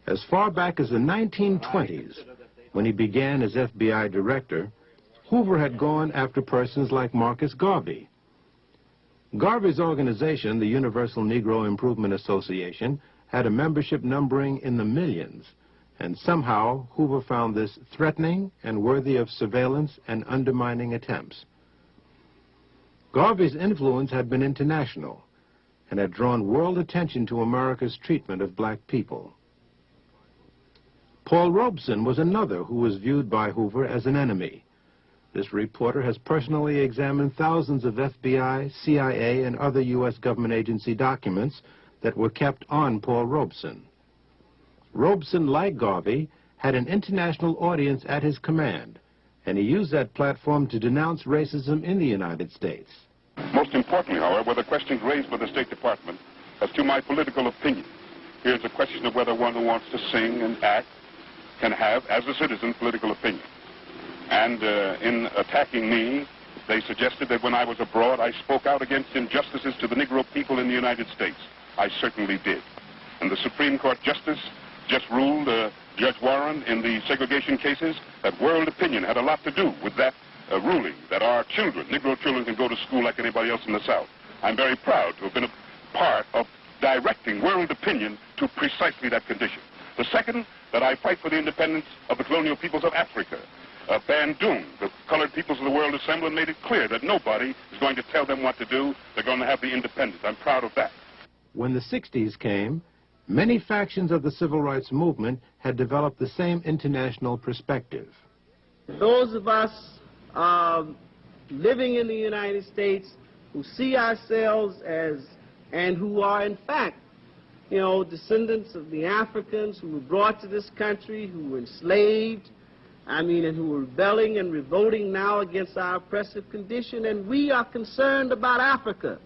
As far back as the 1920s, when he began as FBI director, Hoover had gone after persons like Marcus Garvey. Garvey's organization, the Universal Negro Improvement Association, had a membership numbering in the millions, and somehow Hoover found this threatening and worthy of surveillance and undermining attempts. Garvey's influence had been international and had drawn world attention to America's treatment of black people. Paul Robeson was another who was viewed by Hoover as an enemy. This reporter has personally examined thousands of FBI, CIA, and other U.S. government agency documents that were kept on Paul Robeson. Robeson, like Garvey, had an international audience at his command, and he used that platform to denounce racism in the United States. Most importantly, however, were the questions raised by the State Department as to my political opinion. Here's a question of whether one who wants to sing and act can have, as a citizen, political opinion. And in attacking me, they suggested that when I was abroad, I spoke out against injustices to the Negro people in the United States. I certainly did. And the Supreme Court Justice just ruled, Judge Warren, in the segregation cases, that world opinion had a lot to do with that ruling, that our children, Negro children, can go to school like anybody else in the South. I'm very proud to have been a part of directing world opinion to precisely that condition. The second, that I fight for the independence of the colonial peoples of Africa. Bandung, the colored peoples of the world assembled and made it clear that nobody is going to tell them what to do. They're going to have the independence. I'm proud of that. When the 60s came, many factions of the civil rights movement had developed the same international perspective. Those of us living in the United States who see ourselves as, and who are in fact, descendants of the Africans who were brought to this country, who were enslaved, and who are rebelling and revolting now against our oppressive condition, and we are concerned about Africa.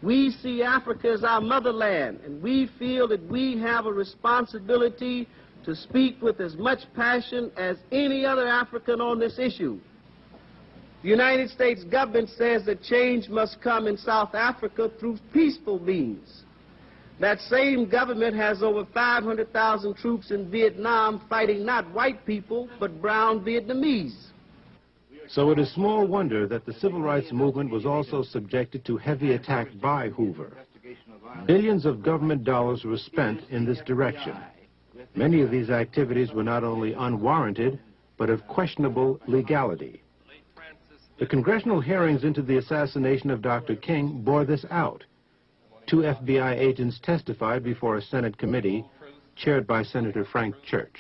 We see Africa as our motherland, and we feel that we have a responsibility to speak with as much passion as any other African on this issue. The United States government says that change must come in South Africa through peaceful means. That same government has over 500,000 troops in Vietnam fighting not white people, but brown Vietnamese. So it is small wonder that the civil rights movement was also subjected to heavy attack by Hoover. Billions of government dollars were spent in this direction. Many of these activities were not only unwarranted, but of questionable legality. The congressional hearings into the assassination of Dr. King bore this out. 2 FBI agents testified before a Senate committee chaired by Senator Frank Church.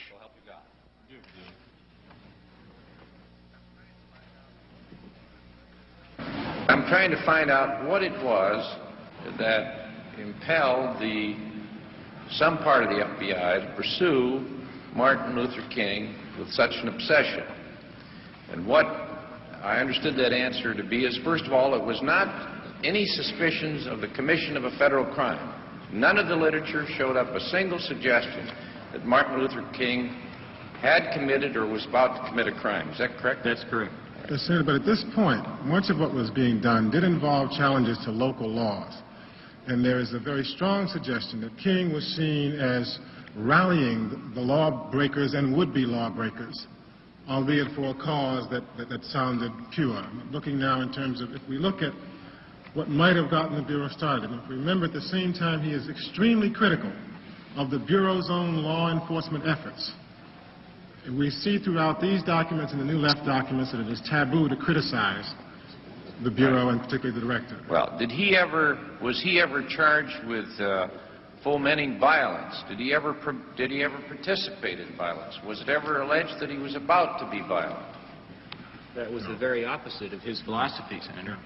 I'm trying to find out what it was that impelled some part of the FBI to pursue Martin Luther King with such an obsession. And what I understood that answer to be is, first of all, it was not any suspicions of the commission of a federal crime. None of the literature showed up a single suggestion that Martin Luther King had committed or was about to commit a crime. Is that correct? That's correct. Yes, Senator, but at this point, much of what was being done did involve challenges to local laws. And there is a very strong suggestion that King was seen as rallying the lawbreakers and would-be lawbreakers, albeit for a cause that sounded pure. I'm looking now in terms of, if we look at what might have gotten the Bureau started, and if we remember at the same time he is extremely critical of the Bureau's own law enforcement efforts. And we see throughout these documents and the New Left documents that it is taboo to criticize the Bureau and particularly the director. Well, was he ever charged with fomenting violence? Did he ever participate in violence? Was it ever alleged that he was about to be violent? That was the very opposite of his philosophy, Senator.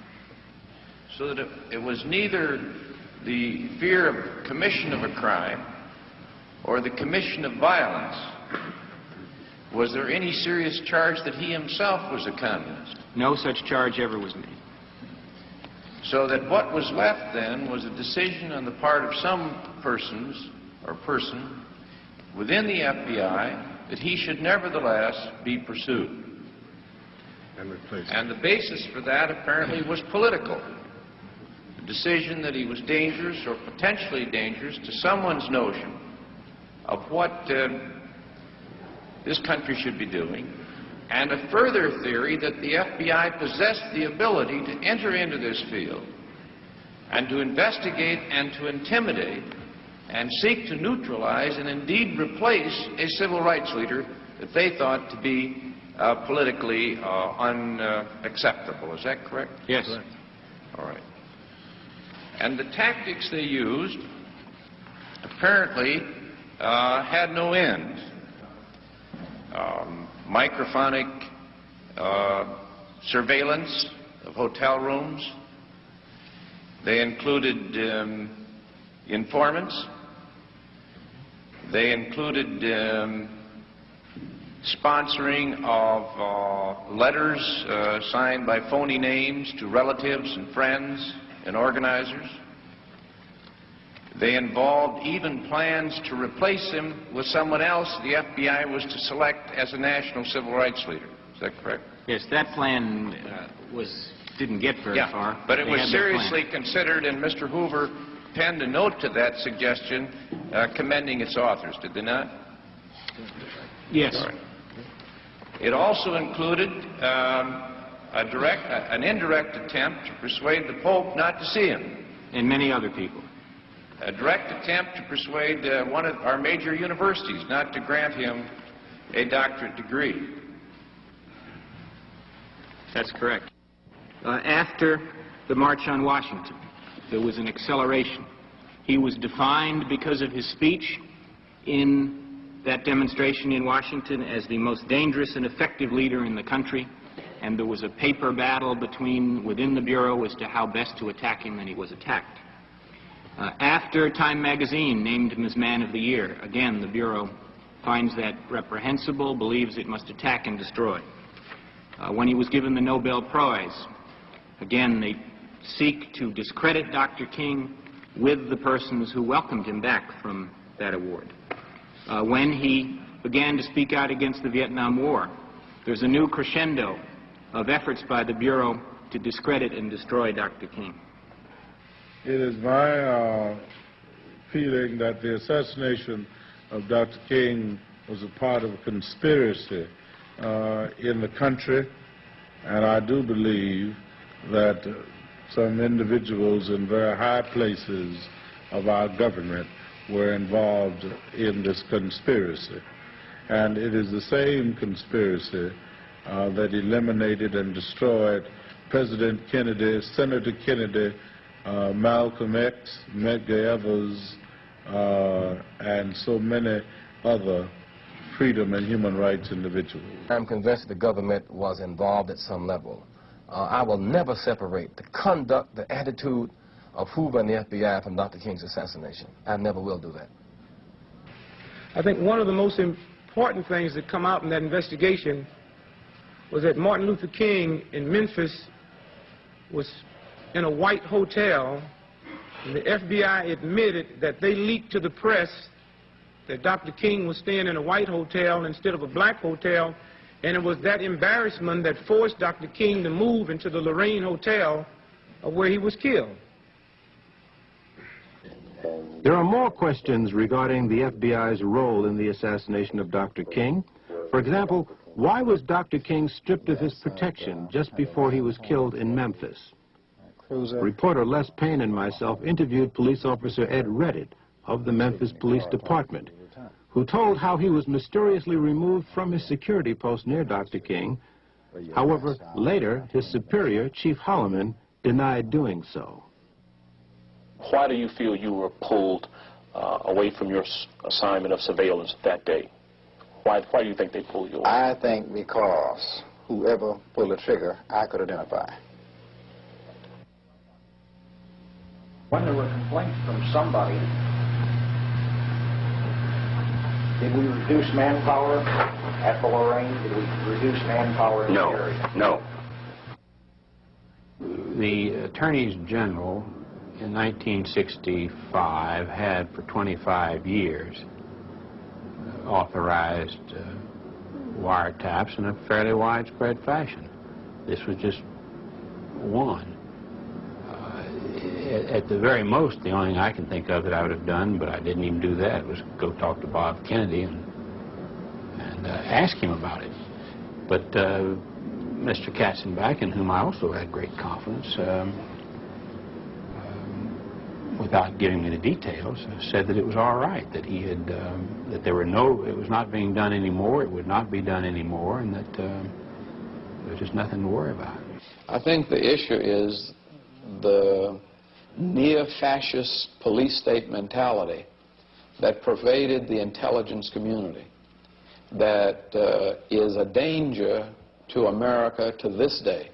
So that it was neither the fear of commission of a crime or the commission of violence. Was there any serious charge that he himself was a communist? No such charge ever was made. So that what was left then was a decision on the part of some persons or person within the FBI that he should nevertheless be pursued. And the basis for that apparently was political. The decision that he was dangerous or potentially dangerous to someone's notion of what this country should be doing, and a further theory that the FBI possessed the ability to enter into this field and to investigate and to intimidate and seek to neutralize and indeed replace a civil rights leader that they thought to be politically unacceptable. Is that correct? Yes. Correct. All right. And the tactics they used apparently had no end. Microphonic surveillance of hotel rooms. They included informants. They included sponsoring of letters signed by phony names to relatives and friends and organizers. They involved even plans to replace him with someone else the FBI was to select as a national civil rights leader. Is that correct? Yes, that plan didn't get very far. But it was seriously considered, and Mr. Hoover penned a note to that suggestion commending its authors, did they not? Yes. All right. It also included an indirect attempt to persuade the Pope not to see him. And many other people. A direct attempt to persuade one of our major universities not to grant him a doctorate degree. That's correct. After the March on Washington, there was an acceleration. He was defined because of his speech in that demonstration in Washington as the most dangerous and effective leader in the country, and there was a paper battle within the Bureau as to how best to attack him, and he was attacked. After Time magazine named him as Man of the Year, again the Bureau finds that reprehensible, believes it must attack and destroy. When he was given the Nobel Prize, again they seek to discredit Dr. King with the persons who welcomed him back from that award. When he began to speak out against the Vietnam War, there's a new crescendo of efforts by the Bureau to discredit and destroy Dr. King. It is my feeling that the assassination of Dr. King was a part of a conspiracy in the country, and I do believe that some individuals in very high places of our government were involved in this conspiracy. And it is the same conspiracy that eliminated and destroyed President Kennedy, Senator Kennedy, Malcolm X, Medgar Evers, and so many other freedom and human rights individuals. I'm convinced the government was involved at some level. I will never separate the conduct, the attitude of Hoover and the FBI from Dr. King's assassination. I never will do that. I think one of the most important things that come out in that investigation was that Martin Luther King in Memphis was in a white hotel, and the FBI admitted that they leaked to the press that Dr. King was staying in a white hotel instead of a black hotel, and it was that embarrassment that forced Dr. King to move into the Lorraine Hotel where he was killed. There are more questions regarding the FBI's role in the assassination of Dr. King. For example, why was Dr. King stripped of his protection just before he was killed in Memphis? Reporter Les Payne and myself interviewed police officer Ed Reddit of the Memphis Police Department, who told how he was mysteriously removed from his security post near Dr. King. However, later, his superior, Chief Holloman, denied doing so. Why do you feel you were pulled away from your assignment of surveillance that day? Why do you think they pulled you away? I think because whoever pulled the trigger, I could identify. When there were complaints from somebody, did we reduce manpower at the Lorraine? Did we reduce manpower in the area? No. The attorneys general in 1965 had for 25 years authorized wiretaps in a fairly widespread fashion. This was just one. at the very most, the only thing I can think of that I would have done, but I didn't even do that, was go talk to Bob Kennedy and ask him about it. But Mr. Katzenbach, in whom I also had great confidence, without giving me the details, said that it was all right, that he had, that there were no, it was not being done anymore, it would not be done anymore, and that there was just nothing to worry about. I think the issue is the near-fascist police state mentality that pervaded the intelligence community, that is a danger to America to this day.